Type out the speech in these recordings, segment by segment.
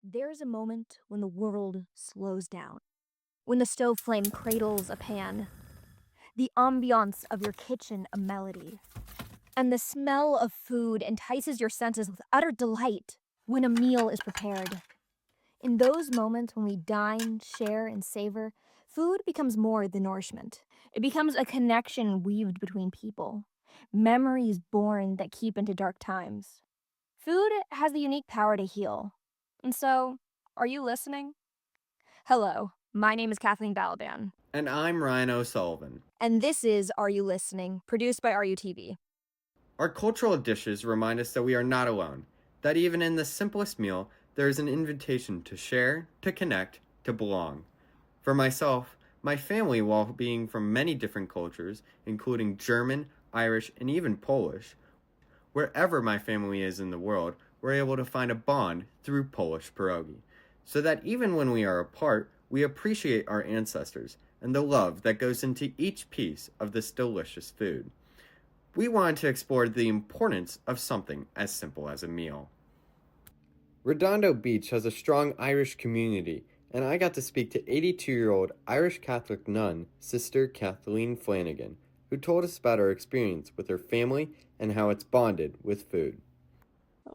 There's a moment when the world slows down, when the stove flame cradles a pan, the ambiance of your kitchen a melody, and the smell of food entices your senses with utter delight when a meal is prepared. In those moments when we dine, share, and savor, food becomes more than nourishment. It becomes a connection weaved between people, memories born that keep into dark times. Food has the unique power to heal. And so, are you listening? Hello, my name is Kathleen Balaban. And I'm Ryan O'Sullivan. And this is Are You Listening, produced by RUTV. Our cultural dishes remind us that we are not alone, that even in the simplest meal, there is an invitation to share, to connect, to belong. For myself, my family, while being from many different cultures, including German, Irish, and even Polish, wherever my family is in the world, we're able to find a bond through Polish pierogi, so that even when we are apart, we appreciate our ancestors and the love that goes into each piece of this delicious food. We wanted to explore the importance of something as simple as a meal. Redondo Beach has a strong Irish community, and I got to speak to 82-year-old Irish Catholic nun, Sister Kathleen Flanagan, who told us about her experience with her family and how it's bonded with food.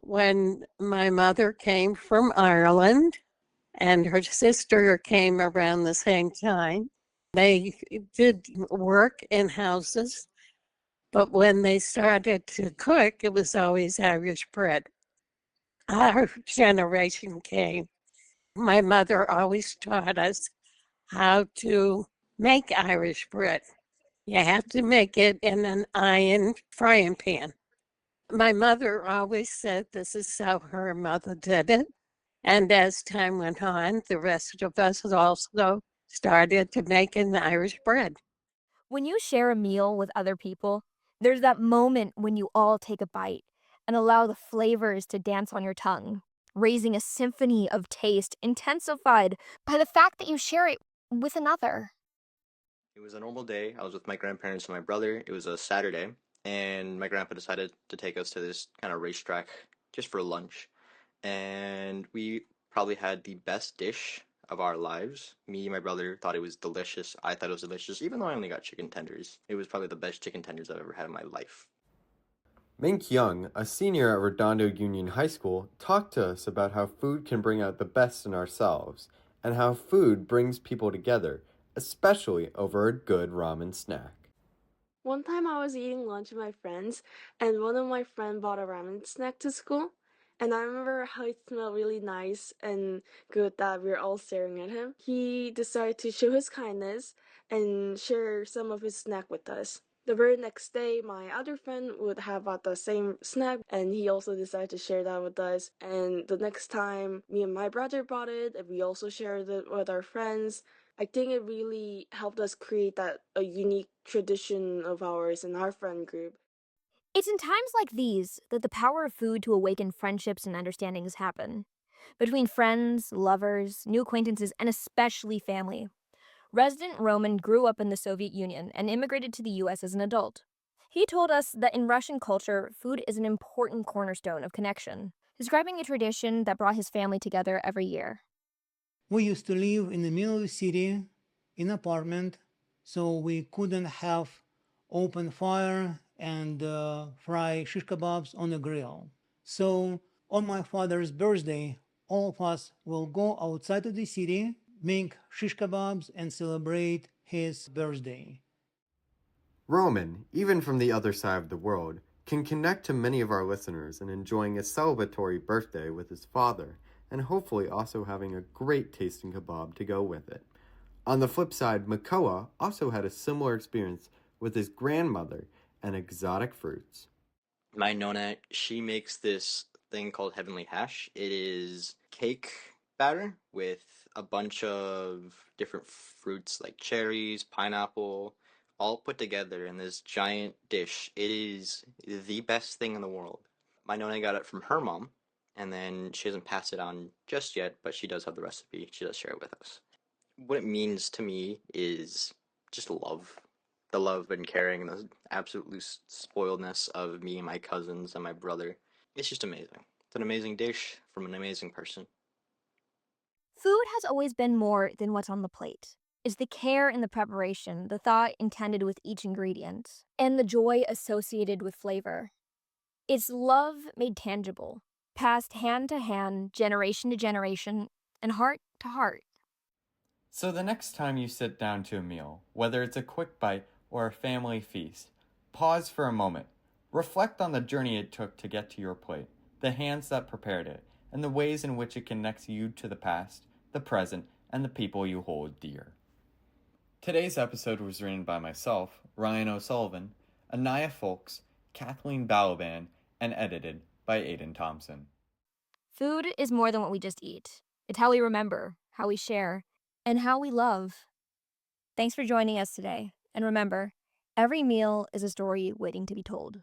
When my mother came from Ireland and her sister came around the same time, they did work in houses, but when they started to cook, it was always Irish bread. Our generation came. My mother always taught us how to make Irish bread. You have to make it in an iron frying pan. My mother always said this is how her mother did it. And as time went on, the rest of us also started to make an Irish bread. When you share a meal with other people, there's that moment when you all take a bite and allow the flavors to dance on your tongue, raising a symphony of taste intensified by the fact that you share it with another. It was a normal day. I was with my grandparents and my brother. It was a Saturday, and my grandpa decided to take us to this kind of racetrack just for lunch. And we probably had the best dish of our lives. Me and my brother thought it was delicious. I thought it was delicious, even though I only got chicken tenders. It was probably the best chicken tenders I've ever had in my life. Mink Young, a senior at Redondo Union High School, talked to us about how food can bring out the best in ourselves, and how food brings people together, especially over a good ramen snack. One time I was eating lunch with my friends, and one of my friends bought a ramen snack to school. And I remember how it smelled really nice and good that we were all staring at him. He decided to show his kindness and share some of his snack with us. The very next day, my other friend would have bought the same snack, and he also decided to share that with us. And the next time, me and my brother bought it, and we also shared it with our friends. I think it really helped us create that a unique tradition of ours in our friend group. It's in times like these that the power of food to awaken friendships and understandings happen. Between friends, lovers, new acquaintances, and especially family. Resident Roman grew up in the Soviet Union and immigrated to the US as an adult. He told us that in Russian culture, food is an important cornerstone of connection, describing a tradition that brought his family together every year. We used to live in the middle of the city in an apartment, so we couldn't have open fire and fry shish kebabs on the grill. So on my father's birthday, all of us will go outside of the city, make shish kebabs, and celebrate his birthday. Roman, even from the other side of the world, can connect to many of our listeners in enjoying a celebratory birthday with his father, and hopefully also having a great tasting kebab to go with it. On the flip side, Makoa also had a similar experience with his grandmother and exotic fruits. My nonna, she makes this thing called heavenly hash. It is cake batter with a bunch of different fruits like cherries, pineapple, all put together in this giant dish. It is the best thing in the world. My nonna got it from her mom, and then she hasn't passed it on just yet, but she does have the recipe. She does share it with us. What it means to me is just love. The love and caring and the absolute spoiledness of me and my cousins and my brother. It's just amazing. It's an amazing dish from an amazing person. Food has always been more than what's on the plate. It's the care in the preparation, the thought intended with each ingredient, and the joy associated with flavor. It's love made tangible, passed hand to hand, generation to generation, and heart to heart. So the next time you sit down to a meal, whether it's a quick bite or a family feast, pause for a moment. Reflect on the journey it took to get to your plate, the hands that prepared it, and the ways in which it connects you to the past, the present, and the people you hold dear. Today's episode was written by myself, Ryan O'Sullivan, Anaaiah Folks, Kathleen Balaban, and edited by Aidan Thompson. Food is more than what we just eat. It's how we remember, how we share, and how we love. Thanks for joining us today. And remember, every meal is a story waiting to be told.